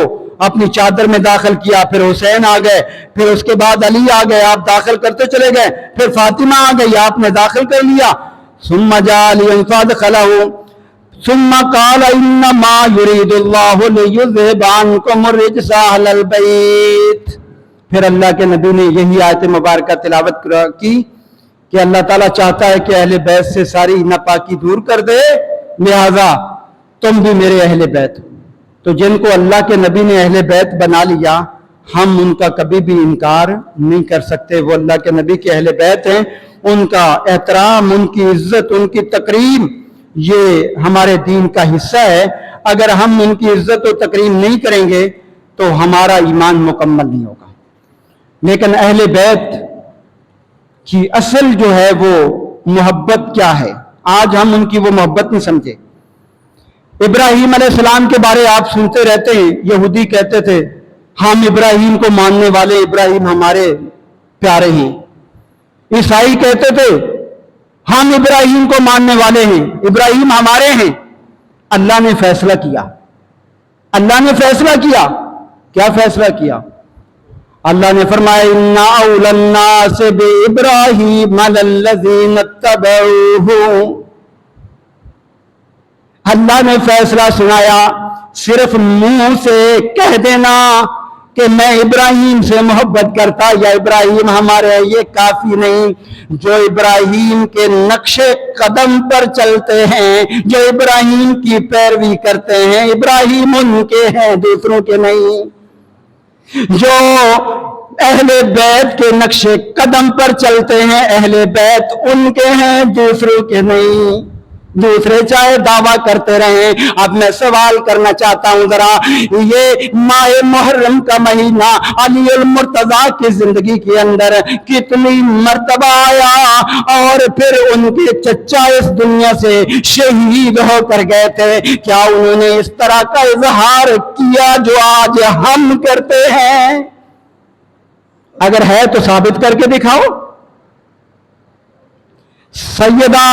اپنی چادر میں داخل کیا، پھر حسین آ گئے، پھر اس کے بعد علی آ گئے، آپ داخل کرتے چلے گئے، پھر فاطمہ آ گئی، آپ نے داخل کر لیا۔ ثم جاء علی فادخلہ ثم قال انما يريد الله ليذهب عنكم الرجس اهل البيت۔ پھر اللہ کے نبی نے یہی آیت مبارکہ تلاوت کی کہ اللہ تعالیٰ چاہتا ہے کہ اہل بیت سے ساری ناپاکی دور کر دے، لہذا تم بھی میرے اہل بیت ہو۔ تو جن کو اللہ کے نبی نے اہل بیت بنا لیا ہم ان کا کبھی بھی انکار نہیں کر سکتے، وہ اللہ کے نبی کے اہل بیت ہیں، ان کا احترام، ان کی عزت، ان کی تکریم یہ ہمارے دین کا حصہ ہے۔ اگر ہم ان کی عزت و تکریم نہیں کریں گے تو ہمارا ایمان مکمل نہیں ہوگا۔ لیکن اہل بیت کی اصل جو ہے وہ محبت کیا ہے، آج ہم ان کی وہ محبت نہیں سمجھے۔ ابراہیم علیہ السلام کے بارے آپ سنتے رہتے ہیں، یہودی کہتے تھے ہم ابراہیم کو ماننے والے، ابراہیم ہمارے پیارے ہیں۔ عیسائی کہتے تھے ہم ابراہیم کو ماننے والے ہیں، ابراہیم ہمارے ہیں۔ اللہ نے فیصلہ کیا، اللہ نے فیصلہ کیا، کیا فیصلہ کیا؟ اللہ نے فرمایا اِنَّ أَوْلَى النَّاسِ بِإِبْرَاهِيمَ لَلَّذِينَ اتَّبَعُوهُ۔ اللہ نے فیصلہ سنایا، صرف منہ سے کہہ دینا کہ میں ابراہیم سے محبت کرتا یا ابراہیم ہمارے، یہ کافی نہیں۔ جو ابراہیم کے نقش قدم پر چلتے ہیں، جو ابراہیم کی پیروی کرتے ہیں، ابراہیم ان کے ہیں، دوسروں کے نہیں۔ جو اہل بیت کے نقش قدم پر چلتے ہیں، اہل بیت ان کے ہیں، دوسروں کے نہیں۔ دوسرے چاہے دعویٰ کرتے رہیں۔ اب میں سوال کرنا چاہتا ہوں، ذرا یہ ماہ محرم کا مہینہ علی المرتضیٰ کی زندگی کے اندر کتنی مرتبہ آیا، اور پھر ان کے چچا اس دنیا سے شہید ہو کر گئے تھے، کیا انہوں نے اس طرح کا اظہار کیا جو آج ہم کرتے ہیں؟ اگر ہے تو ثابت کر کے دکھاؤ۔ سیدہ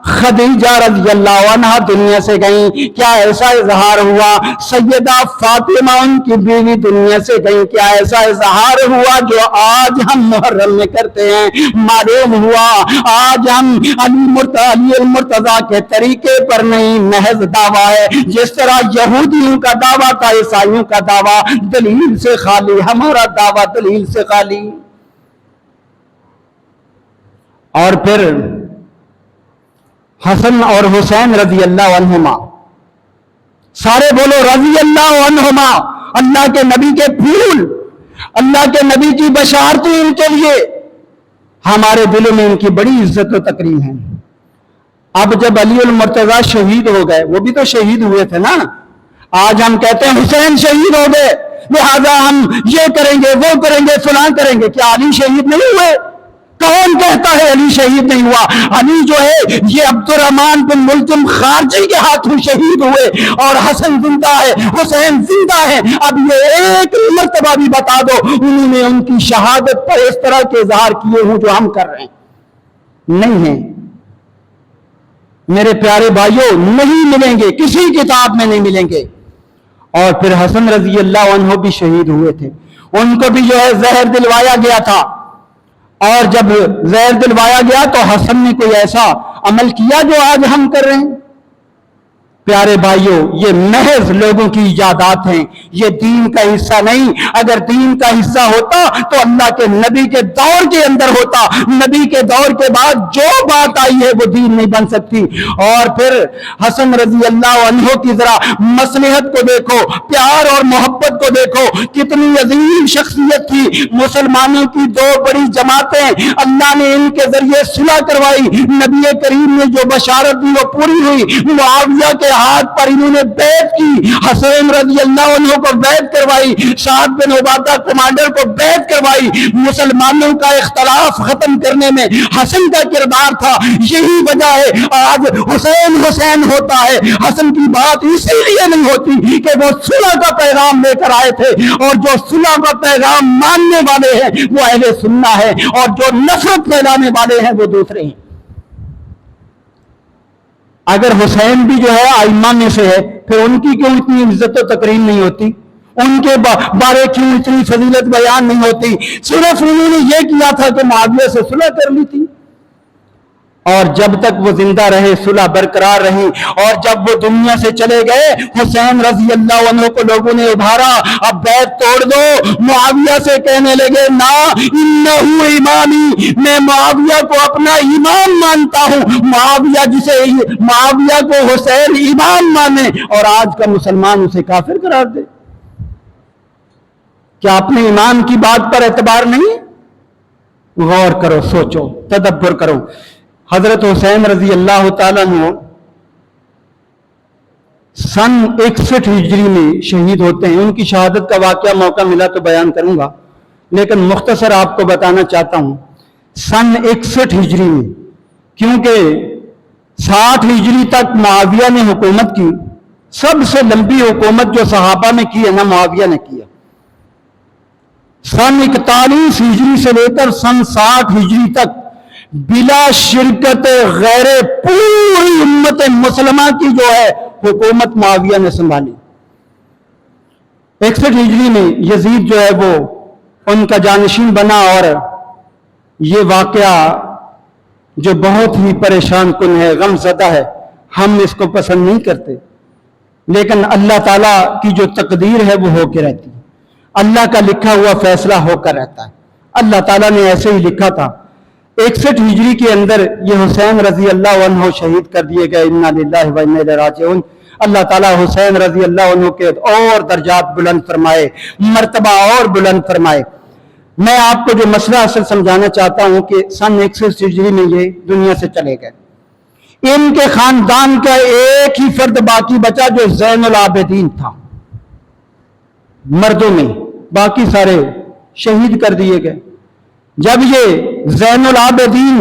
خدیجہ رضی اللہ عنہ دنیا سے گئیں، کیا ایسا اظہار ہوا؟ سیدہ فاطمہ ان کی بیوی دنیا سے گئیں، کیا ایسا اظہار ہوا جو آج ہم محرم میں کرتے ہیں؟ معلوم ہوا آج ہم علی المرتضیٰ کے طریقے پر نہیں، محض دعویٰ ہے۔ جس طرح یہودیوں کا دعویٰ تھا، عیسائیوں کا دعویٰ دلیل سے خالی، ہمارا دعویٰ دلیل سے خالی۔ اور پھر حسن اور حسین رضی اللہ عنہما، سارے بولو رضی اللہ عنہما، اللہ کے نبی کے پھول، اللہ کے نبی کی بشارتیں ان کے لیے، ہمارے دلوں میں ان کی بڑی عزت و تکریم ہے۔ اب جب علی المرتضیٰ شہید ہو گئے، وہ بھی تو شہید ہوئے تھے نا، آج ہم کہتے ہیں حسین شہید ہو گئے لہذا ہم یہ کریں گے وہ کریں گے فلاں کریں گے، کیا علی شہید نہیں ہوئے؟ کون کہتا ہے علی شہید نہیں ہوا؟ علی جو ہے یہ عبد الرحمن بن ملجم خارجی کے ہاتھوں شہید ہوئے، اور حسن زندہ ہے، حسین زندہ ہے۔ اب یہ ایک مرتبہ بھی بتا دو انہوں نے ان کی شہادت پر اس طرح کے اظہار کیے ہوں جو ہم کر رہے ہیں؟ نہیں ہیں میرے پیارے بھائیوں، نہیں ملیں گے، کسی کتاب میں نہیں ملیں گے۔ اور پھر حسن رضی اللہ عنہ بھی شہید ہوئے تھے، ان کو بھی جو ہے زہر دلوایا گیا تھا، اور جب زہر دلوایا گیا تو حسن نے کوئی ایسا عمل کیا جو آج ہم کر رہے ہیں؟ پیارے بھائیوں، یہ محض لوگوں کی ایجادات ہیں، یہ دین کا حصہ نہیں۔ اگر دین کا حصہ ہوتا تو اللہ کے نبی کے دور کے اندر ہوتا، نبی کے دور کے بعد جو بات آئی ہے وہ دین نہیں بن سکتی۔ اور پھر حسن رضی اللہ عنہ کی ذرا مصلحت کو دیکھو، پیار اور محبت کو دیکھو، کتنی عظیم شخصیت تھی۔ مسلمانوں کی دو بڑی جماعتیں اللہ نے ان کے ذریعے صلح کروائی، نبی کریم نے جو بشارت دی وہ پوری ہوئی۔ معاویہ کے ہاتھ پر انہوں نے بیعت کی، حسین رضی اللہ عنہ کو بیعت کروائی، سعد بن عبادہ کمانڈر کو بیعت کروائی۔ مسلمانوں کا اختلاف ختم کرنے میں حسن کا کردار تھا، یہی وجہ ہے آج حسین حسین ہوتا ہے۔ حسن کی بات اسی لیے نہیں ہوتی کہ وہ صلح کا پیغام لے کر آئے تھے، اور جو صلح کا پیغام ماننے والے ہیں وہ اہل سنہ ہے، اور جو نفرت پھیلانے والے ہیں وہ دوسرے ہیں۔ اگر حسین بھی جو ہے ائمہ میں سے ہے، پھر ان کی کیوں اتنی عزت و تکریم نہیں ہوتی؟ ان کے بارے کیوں اتنی فضیلت بیان نہیں ہوتی؟ صرف انہوں نے یہ کیا تھا کہ معاویہ سے صلح کر لی تھی، اور جب تک وہ زندہ رہے صلح برقرار رہی، اور جب وہ دنیا سے چلے گئے حسین رضی اللہ عنہ کو لوگوں نے ابھارا، اب بیعت توڑ دو۔ معاویہ سے کہنے لگے نا انہو امامی، میں معاویہ کو اپنا امام مانتا ہوں۔ معاویہ کو حسین امام مانے اور آج کا مسلمان اسے کافر قرار دے، کیا اپنے امام کی بات پر اعتبار نہیں؟ غور کرو، سوچو، تدبر کرو۔ حضرت حسین رضی اللہ تعالیٰ عنہ سن 61 ہجری میں شہید ہوتے ہیں۔ ان کی شہادت کا واقعہ موقع ملا تو بیان کروں گا، لیکن مختصر آپ کو بتانا چاہتا ہوں۔ سن 61 ہجری میں، کیونکہ 60 ہجری تک معاویہ نے حکومت کی، سب سے لمبی حکومت جو صحابہ میں کی ہے نا معاویہ نے کیا۔ سن 41 ہجری سے لے کر سن 60 ہجری تک بلا شرکت غیر پوری امت مسلمہ کی جو ہے حکومت معاویہ نے سنبھالی۔ 61 ہجری میں یزید جو ہے وہ ان کا جانشین بنا، اور یہ واقعہ جو بہت ہی پریشان کن ہے، غم زدہ ہے، ہم اس کو پسند نہیں کرتے، لیکن اللہ تعالیٰ کی جو تقدیر ہے وہ ہو کے رہتی ہے، اللہ کا لکھا ہوا فیصلہ ہو کر رہتا ہے۔ اللہ تعالیٰ نے ایسے ہی لکھا تھا۔ 61 ہجری کے اندر یہ حسین رضی اللہ عنہ شہید کر دیے گئے۔ انا للہ و انا الیہ راجعون۔ اللہ تعالیٰ حسین رضی اللہ عنہ کے اور درجات بلند فرمائے، مرتبہ اور بلند فرمائے۔ میں آپ کو جو مسئلہ اصل سمجھانا چاہتا ہوں کہ سن 61 ہجری میں یہ دنیا سے چلے گئے۔ ان کے خاندان کا ایک ہی فرد باقی بچا جو زین العابدین تھا مردوں میں، باقی سارے شہید کر دیے گئے۔ جب یہ زین العابدین،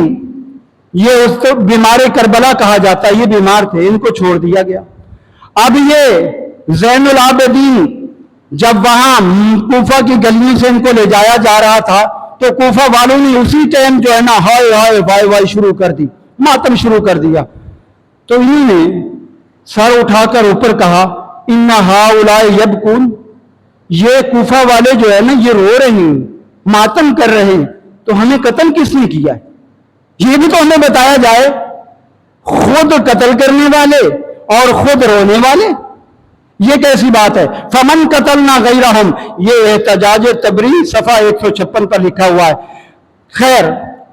یہ اس کو بیمار کربلا کہا جاتا ہے، یہ بیمار تھے، ان کو چھوڑ دیا گیا۔ اب یہ زین العابدین جب وہاں کوفہ کی گلیوں سے ان کو لے جایا جا رہا تھا تو کوفہ والوں نے اسی ٹائم جو ہے نا ہائے ہائے وائے وائے شروع کر دی، ماتم شروع کر دیا۔ تو انہوں نے سر اٹھا کر اوپر کہا ان ہؤلاء یبکون، یہ کوفہ والے جو ہے نا یہ رو رہے ہیں، ماتم کر رہے ہیں، تو ہمیں قتل کس نے کیا ہے؟ یہ بھی تو ہمیں بتایا جائے۔ خود قتل کرنے والے اور خود رونے والے، یہ کیسی بات ہے؟ فمن قتلنا غیرہم، یہ احتجاج تبری صفحہ 156 پر لکھا ہوا ہے۔ خیر،